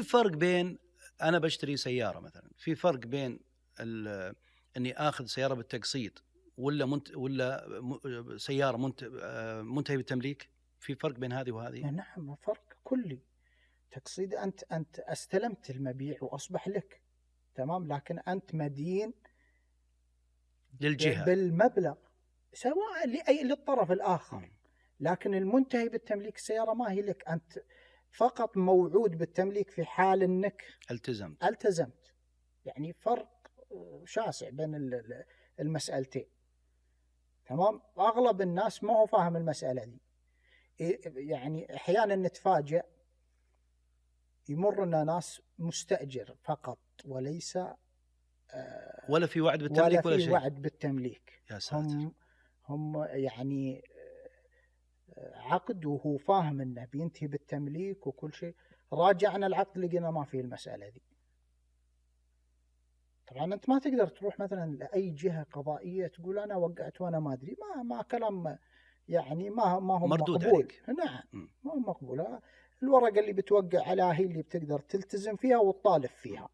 في فرق بين أنا بشتري سيارة مثلا، في فرق بين إني آخذ سيارة بالتقسيط ولا سيارة منتهي بالتمليك. في فرق بين هذه وهذه؟ نعم فرق كلي. تقسيط أنت استلمت المبيع وأصبح لك، تمام، لكن أنت مدين للجهة بالمبلغ سواء للطرف الآخر. لكن المنتهي بالتمليك السيارة ما هي لك، أنت فقط موعود بالتمليك في حال أنك التزمت. يعني فرق شاسع بين المسألتين، تمام. أغلب الناس ما هو فاهم المسألة دي. يعني أحيانا نتفاجأ يمر لنا ناس مستأجر فقط وليس ولا في وعد بالتمليك ولا ولا في شيء. وعد بالتمليك. يا ساتر. هم يعني عقد وهو فاهم انه بينتهي بالتمليك وكل شيء. راجعنا العقد لقينا ما فيه المسألة دي. طبعا انت ما تقدر تروح مثلا لاي جهة قضائية تقول انا وقعت وانا ما ادري، ما كلام يعني ما هو مردود مقبول. عليك. نعم ما هو مقبول. الورقة اللي بتوقع عليها هي اللي بتقدر تلتزم فيها وتطالب فيها.